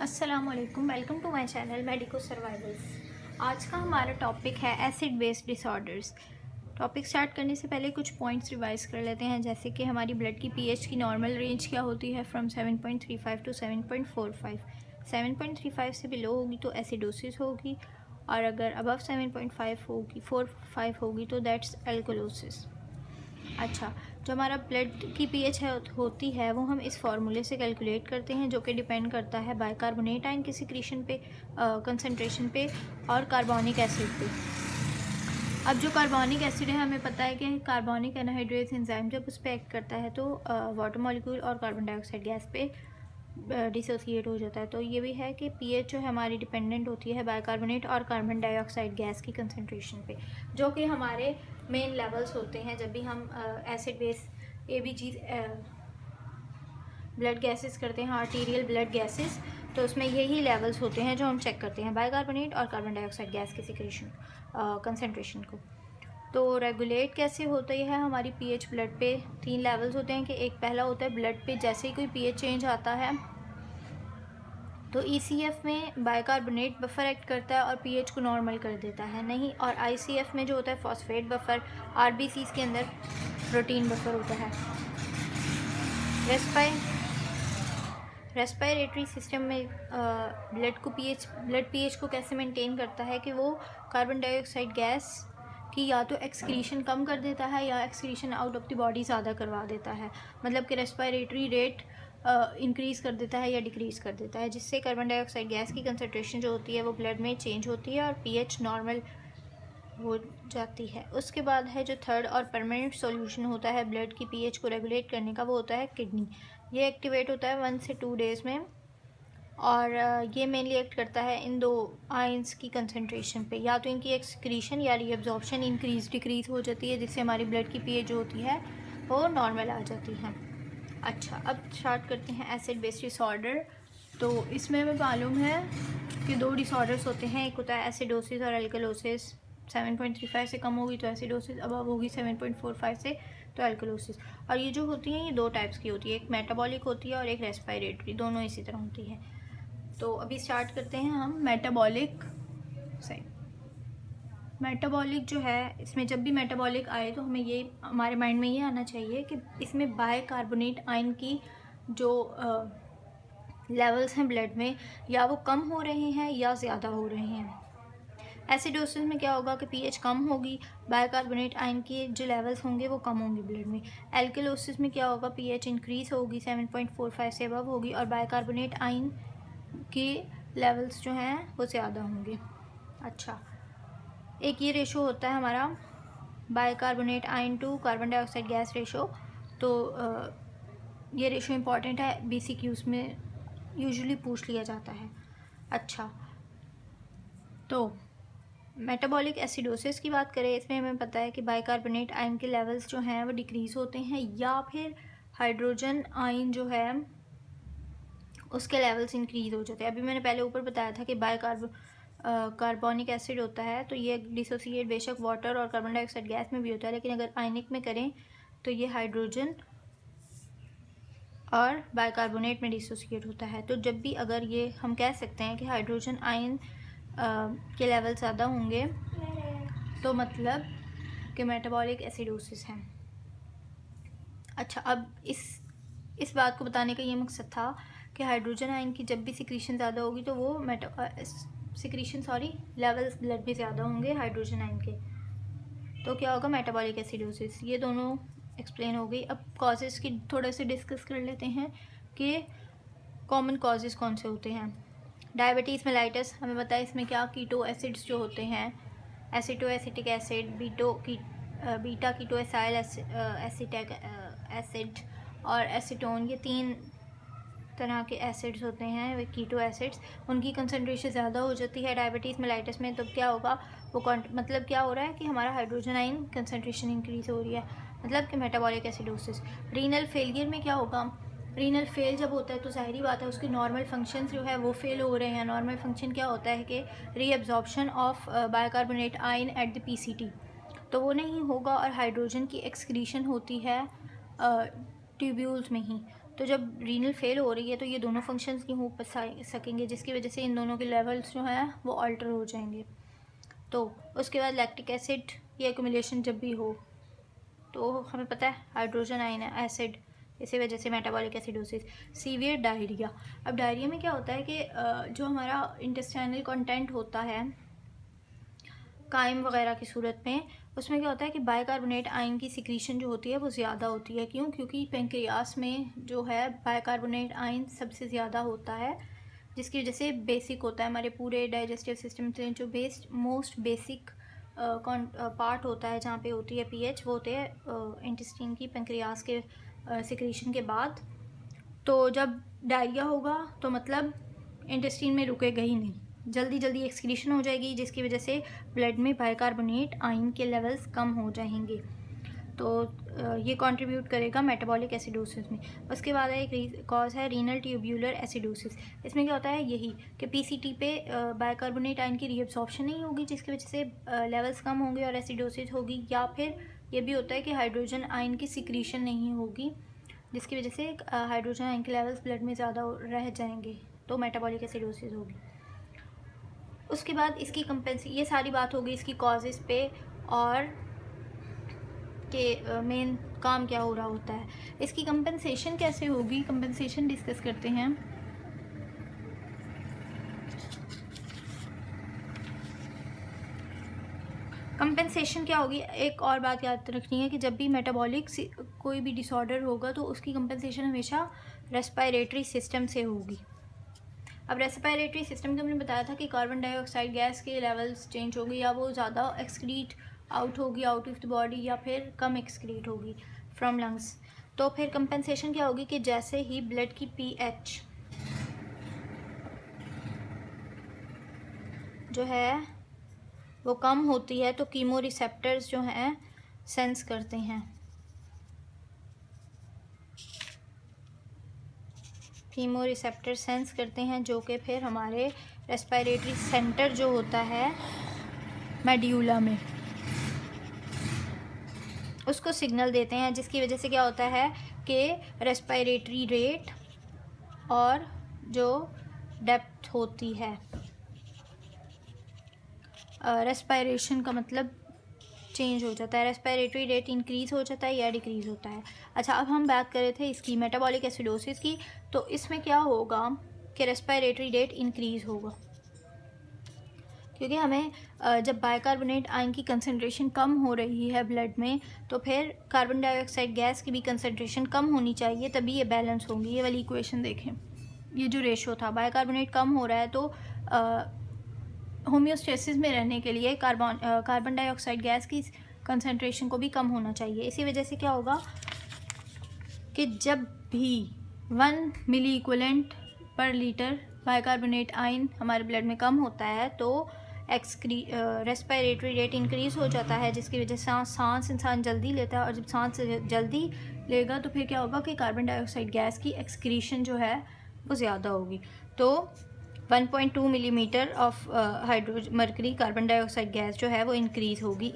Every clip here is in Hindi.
अस्सलामुअलैकुम, welcome to my channel Medico Survivals. आज का हमारा टॉपिक है acid based disorders. Topic start करने से पहले कुछ पॉइंट्स रिवाइज कर लेते हैं, जैसे कि हमारी ब्लड की पीएच की नॉर्मल रेंज क्या होती है, फ्रॉम 7.35 टू 7.45। 7.35 से बिलो होगी तो एसिडोसिस होगी, और अगर अबव 7.5 होगी 4-5 होगी तो दैट्स एल्कोलोसिस। अच्छा, जो हमारा ब्लड की पीएच है होती है वो हम इस फार्मूले से कैलकुलेट करते हैं, जो कि डिपेंड करता है बाइकार्बोनेट आयन की सिक्रीशन पे, कंसंट्रेशन पे और कार्बोनिक एसिड पे। अब जो कार्बोनिक एसिड है, हमें पता है कि कार्बोनिक एनहाइड्रेस एंजाइम जब उस पर एक्ट करता है तो वाटर मॉलिक्यूल और कार्बन डाइऑक्साइड गैस पे डिसोसिएट हो जाता है। तो ये भी है कि पीएच जो है हमारी डिपेंडेंट होती है बाइकार्बोनेट और कार्बन डाइऑक्साइड गैस की कंसंट्रेशन पे, जो कि हमारे मेन लेवल्स होते हैं जब भी हम एसिड बेस ए बी चीज़ ब्लड गैसेस करते हैं, आर्टीरियल ब्लड गैसेस, तो उसमें यही लेवल्स होते हैं जो हम चेक करते हैं, बाइकार्बोनेट और कार्बन डाइऑक्साइड गैस की सिक्रेशन कंसंट्रेशन को। तो रेगुलेट कैसे होता है हमारी पीएच ब्लड पे? 3 लेवल्स होते हैं कि एक पहला होता है ब्लड पे जैसे ही कोई पीएच चेंज आता है तो ईसीएफ में बाइकार्बोनेट बफर एक्ट करता है और पीएच को नॉर्मल कर देता है, नहीं। और आईसीएफ में जो होता है फॉस्फेट बफर, आरबीसीज के अंदर प्रोटीन बफर होता है। रेस्पिरेटरी सिस्टम में ब्लड पीएच को कैसे मेंटेन करता है कि वो कार्बन डाइऑक्साइड गैस की या तो एक्सक्रीशन कम कर देता है या excretion out of the body ज़्यादा करवा देता है, मतलब कि रेस्पिरेटरी रेट इंक्रीज़ कर देता है या डिक्रीज़ कर देता है, जिससे कार्बन डाइऑक्साइड गैस की कंसनट्रेशन जो होती है वो ब्लड में चेंज होती है और पीएच नॉर्मल हो जाती है। उसके बाद है जो थर्ड और परमानेंट सॉल्यूशन होता है ब्लड की पीएच को रेगुलेट करने का, वो होता है किडनी। ये एक्टिवेट होता है 1 से 2 डेज़ में, और ये मेनली एक्ट करता है इन दो आयंस की कंसंट्रेशन पे, या तो इनकी एक्सक्रीशन या रीअब्जॉर्प्शन इंक्रीज डिक्रीज हो जाती है, जिससे हमारी ब्लड की पीएच जो होती है वो नॉर्मल आ जाती है। अच्छा, अब स्टार्ट करते हैं एसिड बेस्ड डिसऑर्डर। तो इसमें हमें मालूम है कि 2 डिसऑर्डर्स होते हैं, एक होता है एसिडोसिस और एल्कलोसिस। 7.35 से कम होगी तो एसिडोसिस, अबव होगी 7.45 से तो एल्कलोसिस। और ये जो होती हैं ये 2 टाइप्स की होती है, एक मेटाबॉलिक होती है और एक रेस्पिरेटरी, दोनों इसी तरह होती है। तो अभी स्टार्ट करते हैं हम मेटाबॉलिक से। मेटाबॉलिक जो है, इसमें जब भी मेटाबॉलिक आए तो हमें ये हमारे माइंड में ये आना चाहिए कि इसमें बाइकार्बोनेट आयन की जो लेवल्स हैं ब्लड में, या वो कम हो रहे हैं या ज़्यादा हो रहे हैं। एसिडोसिस में क्या होगा कि पीएच कम होगी, बाइकार्बोनेट आयन के जो लेवल्स होंगे वो कम होंगे ब्लड में। एल्कलोसिस में क्या होगा, पीएच इंक्रीज़ होगी, 7.45 से अबव होगी, और बाइकार्बोनेट आयन के लेवल्स जो हैं वो ज़्यादा होंगे। अच्छा, एक ये रेशो होता है हमारा bicarbonate ion to carbon dioxide gas ratio. तो ये रेशो इम्पॉर्टेंट है, बीसीक्यूज़ में यूजुअली पूछ लिया जाता है। अच्छा, तो मेटाबॉलिक एसिडोसिस की बात करें, इसमें हमें पता है कि बाइकार्बोनेट आयन के लेवल्स जो हैं वो डिक्रीज़ होते हैं, या फिर हाइड्रोजन आयन जो है उसके लेवल्स इंक्रीज़ हो जाते हैं। अभी मैंने पहले ऊपर बताया था कि कार्बोनिक एसिड होता है तो ये डिसोसिएट बेशक वाटर और कार्बन डाइऑक्साइड गैस में भी होता है, लेकिन अगर आयनिक में करें तो ये हाइड्रोजन और बाइकार्बोनेट में डिसोसिएट होता है। तो जब भी अगर ये हम कह सकते हैं कि हाइड्रोजन आयन के लेवल ज़्यादा होंगे तो मतलब कि मेटाबॉलिक एसिडोसिस है। अच्छा, अब इस बात को बताने का ये मकसद था कि हाइड्रोजन आयन की जब भी सिक्रीशन ज़्यादा होगी तो वो लेवल्स ब्लड में ज़्यादा होंगे हाइड्रोजन आयन के, तो क्या होगा, मेटाबॉलिक एसिडोसिस। ये दोनों एक्सप्लेन हो गई। अब कॉजेज़ की थोड़े से डिस्कस कर लेते हैं कि कॉमन कॉजेज़ कौन से होते हैं। डायबिटीज़ मेलाइटस, हमें पता है इसमें क्या कीटो एसिड्स जो होते हैं, acetoacetic acid, beta keto acyl acetic acid और एसीटोन, ये 3 तरह के एसिड्स होते हैं वे कीटो एसिड्स। उनकी कंसनट्रेशन ज़्यादा हो जाती है डायबिटीज़ मेलाइटस में, तो क्या होगा, वो मतलब क्या हो रहा है कि हमारा हाइड्रोजन आयन कंसनट्रेशन इंक्रीज़ हो रही है, मतलब कि मेटाबॉलिक एसिडोसिस। रीनल फेलियर में क्या होगा, रीनल फेल जब होता है तो ज़ाहिरी बात है उसके नॉर्मल फंक्शन जो है वो फेल हो रहे हैं। नॉर्मल फंक्शन क्या होता है कि reabsorption of bicarbonate ion at the PCT, तो वो नहीं होगा, और हाइड्रोजन की एक्सक्रीशन होती है ट्यूब्यूल्स में ही। तो जब रीनल फेल हो रही है तो ये दोनों फंक्शंस नहीं हो सकेंगे, जिसकी वजह से इन दोनों के लेवल्स जो हैं वो अल्टर हो जाएंगे। तो उसके बाद लैक्टिक एसिड की एक्यूमुलेशन जब भी हो तो हमें पता है हाइड्रोजन आयन एसिड, इसी वजह से मेटाबॉलिक एसिडोसिस। Severe diarrhoea. अब डायरिया में क्या होता है कि जो हमारा इंटेस्टाइनल कंटेंट होता है कायम वगैरह की सूरत में, उसमें क्या होता है कि बाइकार्बोनेट आयन की सिक्रीशन जो होती है वो ज़्यादा होती है। क्यों? क्योंकि पेंक्रियास में जो है बाइकार्बोनेट आयन सबसे ज़्यादा होता है, जिसकी वजह से बेसिक होता है हमारे पूरे डाइजेस्टिव सिस्टम से जो मोस्ट बेसिक पार्ट होता है जहाँ पे होती है पीएच, वो होते हैं इंटेस्टाइन की पेंक्रियास के सिक्रीशन के बाद। तो जब डायरिया होगा तो मतलब इंटेस्टाइन में रुकेगा ही नहीं, जल्दी जल्दी एक्सक्रीशन हो जाएगी, जिसकी वजह से ब्लड में बाइकार्बोनेट आयन के लेवल्स कम हो जाएंगे। तो ये कंट्रीब्यूट करेगा मेटाबॉलिक एसिडोसिस में। उसके बाद एक कॉज है रीनल ट्यूब्यूलर एसिडोसिस। इसमें क्या होता है यही कि पीसीटी पे बाइकार्बोनेट आयन की रीअब्सॉर्प्शन नहीं होगी, जिसकी वजह से लेवल्स कम होंगे और एसिडोसिस होगी। या फिर ये भी होता है कि हाइड्रोजन आयन की सिक्रीशन नहीं होगी, जिसकी वजह से हाइड्रोजन आयन के लेवल्स ब्लड में ज़्यादा रह जाएंगे, तो मेटाबॉलिक एसिडोसिस होगी। उसके बाद इसकी ये सारी बात होगी इसकी कॉजेज़ पे और कि मेन काम क्या हो रहा होता है। इसकी कंपनसेशन कैसे होगी, कंपनसेशन डिस्कस करते हैं। कंपनसेशन क्या होगी, एक और बात याद रखनी है कि जब भी मेटाबॉलिक कोई भी डिसऑर्डर होगा तो उसकी कंपनसेशन हमेशा रेस्पिरेटरी सिस्टम से होगी। अब रेस्पिरेटरी सिस्टम का मैंने बताया था कि कार्बन डाइऑक्साइड गैस के लेवल्स चेंज होंगे, या वो ज़्यादा एक्सक्रीट आउट होगी आउट ऑफ द बॉडी, या फिर कम एक्सक्रीट होगी फ्रॉम लंग्स। तो फिर कंपनसेशन क्या होगी कि जैसे ही ब्लड की पीएच जो है वो कम होती है तो कीमो रिसेप्टर्स जो हैं सेंस करते हैं, कीमो रिसेप्टर सेंस करते हैं, जो कि फिर हमारे रेस्पिरेटरी सेंटर जो होता है मेड्यूला में उसको सिग्नल देते हैं, जिसकी वजह से क्या होता है कि रेस्पिरेटरी रेट और जो डेप्थ होती है, रेस्पिरेशन का मतलब चेंज हो जाता है, रेस्पिरेटरी रेट इंक्रीज़ हो जाता है या डिक्रीज़ होता है। अच्छा, अब हम बात कर रहे थे इसकी मेटाबॉलिक एसिडोसिस की, तो इसमें क्या होगा कि रेस्पिरेटरी रेट इंक्रीज़ होगा, क्योंकि हमें जब बाइकार्बोनेट आयन की कंसनट्रेशन कम हो रही है ब्लड में, तो फिर कार्बन डाइऑक्साइड गैस की भी कंसनट्रेशन कम होनी चाहिए, तभी ये बैलेंस होंगी। ये वाली इक्वेशन देखें, ये जो रेशो था बाइकार्बोनेट कम हो रहा है तो होम्योस्टेसिस में रहने के लिए कार्बन डाइऑक्साइड गैस की कंसनट्रेशन को भी कम होना चाहिए। इसी वजह से क्या होगा कि जब भी 1 मिली इक्विवेलेंट पर लीटर बाइकार्बोनेट आयन हमारे ब्लड में कम होता है तो रेस्पिरेटरी रेट इंक्रीज़ हो जाता है, जिसकी वजह से सांस इंसान जल्दी लेता है, और जब सांस जल्दी लेगा तो फिर क्या होगा कि कार्बन डाइऑक्साइड गैस की एक्सक्रीशन जो है वो ज़्यादा होगी। तो 1.2 millimetre of mercury carbon dioxide gas जो है वो इंक्रीज़ होगी,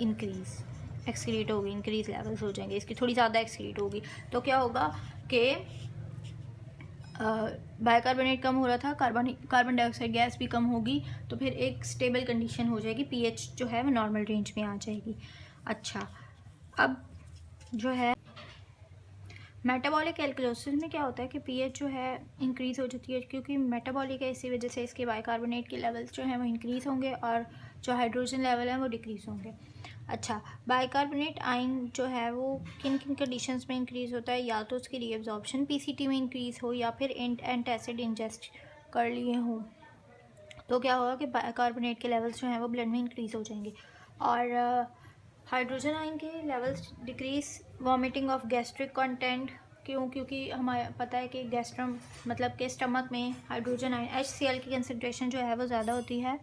एक्सक्रीट होगी, इंक्रीज लेवल्स हो जाएंगे, इसकी थोड़ी ज़्यादा एक्सक्रीट होगी। तो क्या होगा कि बाइकार्बोनेट कम हो रहा था, कार्बन डाइऑक्साइड गैस भी कम होगी, तो फिर एक स्टेबल कंडीशन हो जाएगी, पीएच जो है वो नॉर्मल रेंज में आ जाएगी। अच्छा, अब जो है मेटाबॉलिक एल्कलोसिस में क्या होता है कि पीएच जो है इंक्रीज़ हो जाती है, क्योंकि मेटाबॉलिक है, इसी वजह से इसके बाइकार्बोनेट के लेवल्स जो हैं वो इंक्रीज़ होंगे और जो हाइड्रोजन लेवल है वो डिक्रीज़ होंगे। अच्छा, बाइकार्बोनेट आयन जो है वो किन किन कंडीशंस में इंक्रीज़ होता है, या तो उसकी रीअब्जॉर्प्शन पीसीटी में इंक्रीज़ हो या फिर एंटासिड इंजेस्ट कर लिए हों, तो क्या होगा कि बाइकार्बोनेट के लेवल्स जो हैं वो ब्लड में इंक्रीज़ हो जाएंगे। और हाइड्रोजन आयन के levels decrease, vomiting of gastric content, क्यों? क्योंकि हमें पता है कि गैस्ट्रम मतलब के स्टमक में हाइड्रोजन आयन HCl की कंसनट्रेशन जो है वो ज़्यादा होती है,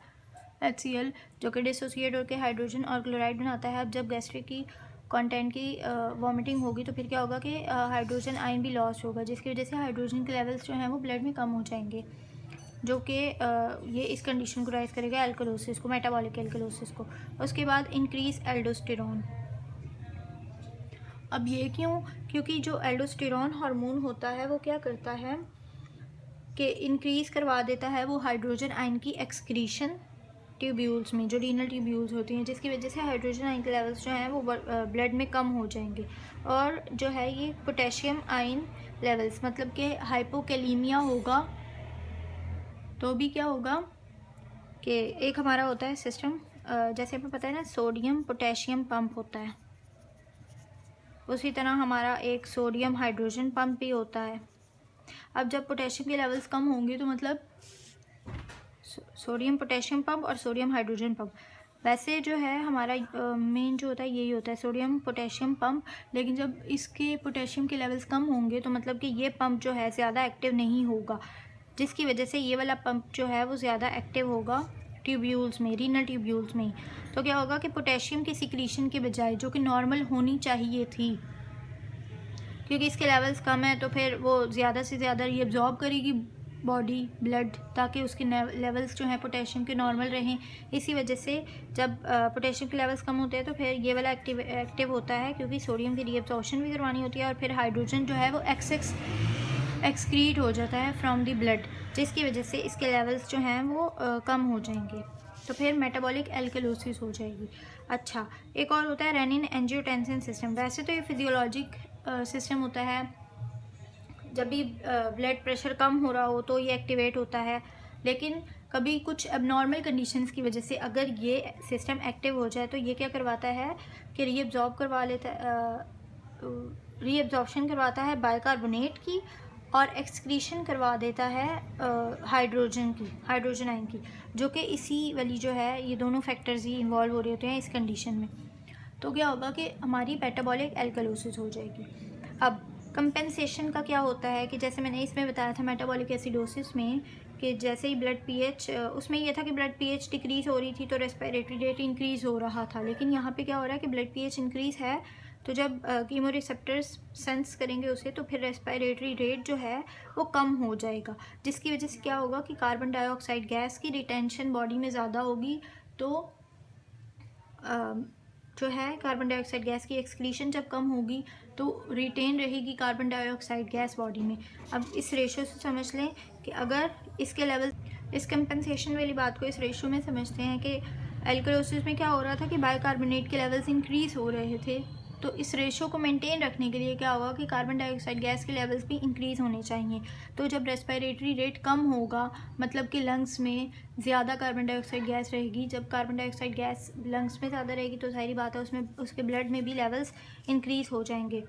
HCl जो कि डिसोसिएट होकर हाइड्रोजन और क्लोराइड बनाता है। अब जब गैस्ट्रिक की कंटेंट की वॉमिटिंग होगी तो फिर क्या होगा कि हाइड्रोजन आयन भी लॉस होगा, जिसकी वजह से हाइड्रोजन के लेवल्स जो हैं वो ब्लड में कम हो जाएंगे, जो कि ये इस कंडीशन को राइज करेगा एल्कलोसिस को, मेटाबॉलिक एल्कलोसिस को। उसके बाद इंक्रीज एल्डोस्टेरोन, अब ये क्यों? क्योंकि जो एल्डोस्टेरॉन हार्मोन होता है वो क्या करता है कि इंक्रीज़ करवा देता है वो हाइड्रोजन आयन की एक्सक्रीशन ट्यूब्यूल्स में, जो रीनल ट्यूब्यूल्स होती हैं, जिसकी वजह से हाइड्रोजन आयन के लेवल्स जो हैं वो ब्लड में कम हो जाएंगे। और जो है ये पोटेशियम आयन लेवल्स, मतलब कि हाइपोकैलीमिया होगा तो भी क्या होगा कि एक हमारा होता है सिस्टम, जैसे हमें पता है ना सोडियम पोटेशियम पंप होता है, उसी तरह हमारा एक सोडियम हाइड्रोजन पंप भी होता है। अब जब पोटेशियम के लेवल्स कम होंगे तो मतलब सोडियम पोटेशियम पंप और सोडियम हाइड्रोजन पंप, वैसे जो है हमारा मेन जो होता है यही होता है सोडियम पोटेशियम पंप। लेकिन जब इसके पोटेशियम के लेवल्स कम होंगे तो मतलब कि ये पंप जो है ज़्यादा एक्टिव नहीं होगा, जिसकी वजह से ये वाला पंप जो है वो ज़्यादा एक्टिव होगा ट्यूब्यूल्स में, रीनल ट्यूब्यूल्स में। तो क्या होगा कि पोटेशियम की सिक्रीशन के बजाय, जो कि नॉर्मल होनी चाहिए थी, क्योंकि इसके लेवल्स कम है तो फिर वो ज़्यादा से ज़्यादा ये एब्जॉर्ब करेगी बॉडी ब्लड, ताकि उसके लेवल्स जो हैं पोटेशियम के नॉर्मल रहें। इसी वजह से जब पोटेशियम के लेवल्स कम होते हैं तो फिर ये वाला एक्टिव होता है, क्योंकि सोडियम की रीअब्जॉर्प्शन भी करवानी होती है और फिर हाइड्रोजन जो है वो एक्सक्रीट हो जाता है फ्रॉम द ब्लड, जिसकी वजह से इसके लेवल्स जो हैं वो कम हो जाएंगे, तो फिर मेटाबॉलिक एल्कलोसिस हो जाएगी। अच्छा, एक और होता है रेनिन एंजियोटेंसिन सिस्टम। वैसे तो ये फिजियोलॉजिक सिस्टम होता है, जब भी ब्लड प्रेशर कम हो रहा हो तो ये एक्टिवेट होता है, लेकिन कभी कुछ एबनॉर्मल कंडीशंस की वजह से अगर ये सिस्टम एक्टिव हो जाए तो ये क्या करवाता है कि रीअब्जॉर्प्शन करवाता है बाइकार्बोनेट की और एक्सक्रीशन करवा देता है हाइड्रोजन आयन की, जो कि इसी वाली जो है ये दोनों फैक्टर्स ही इन्वॉल्व हो रहे होते हैं इस कंडीशन में। तो क्या होगा कि हमारी मेटाबॉलिक एल्कलोसिस हो जाएगी। अब कंपेंसेशन का क्या होता है कि जैसे मैंने इसमें बताया था मेटाबॉलिक एसिडोसिस में कि जैसे ही ब्लड पीएच, उसमें यह था कि ब्लड पीएच डिक्रीज़ हो रही थी तो रेस्पिरेटरी रेट इंक्रीज़ हो रहा था, लेकिन यहाँ पे क्या हो रहा है कि ब्लड पीएच इंक्रीज़ है तो जब कीमो रिसेप्टर्स सेंस करेंगे उसे तो फिर रेस्पिरेटरी रेट जो है वो कम हो जाएगा, जिसकी वजह से क्या होगा कि कार्बन डाइऑक्साइड गैस की रिटेंशन बॉडी में ज़्यादा होगी, तो जो है कार्बन डाइऑक्साइड गैस की एक्सक्रीशन जब कम होगी तो रिटेन रहेगी कार्बन डाइऑक्साइड गैस बॉडी में। अब इस रेशो से समझ लें कि अगर इसके लेवल, इस कंपेंसेशन वाली बात को इस रेशो में समझते हैं कि एल्कलोसिस में क्या हो रहा था कि बाइकार्बोनेट के लेवल्स इंक्रीज़ हो रहे थे, तो इस रेशो को मेंटेन रखने के लिए क्या होगा कि कार्बन डाइऑक्साइड गैस के लेवल्स भी इंक्रीज़ होने चाहिए। तो जब रेस्पिरेटरी रेट कम होगा मतलब कि लंग्स में ज़्यादा कार्बन डाइऑक्साइड गैस रहेगी, जब कार्बन डाइऑक्साइड गैस लंग्स में ज़्यादा रहेगी तो सारी बात है उसमें उसके ब्लड में भी लेवल्स इंक्रीज़ हो जाएंगे।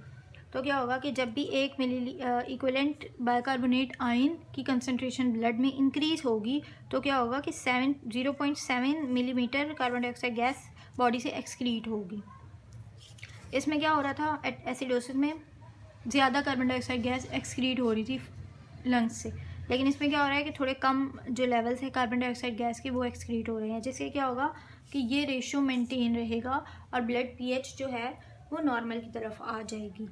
तो क्या होगा कि जब भी 1 मिली इक्विवेलेंट बाइकार्बोनेट आयन की कंसनट्रेशन ब्लड में इंक्रीज़ होगी तो क्या होगा कि 0.7 millimetre carbon dioxide gas body से एक्सक्रीट होगी। इसमें क्या हो रहा था, एसिडोसिस में ज़्यादा कार्बन डाइऑक्साइड गैस एक्सक्रीट हो रही थी लंग्स से, लेकिन इसमें क्या हो रहा है कि थोड़े कम जो लेवल्स है कार्बन डाइऑक्साइड गैस के वो एक्सक्रीट हो रहे हैं, जिससे क्या होगा कि ये रेशो मेंटेन रहेगा और ब्लड पीएच जो है वो नॉर्मल की तरफ आ जाएगी।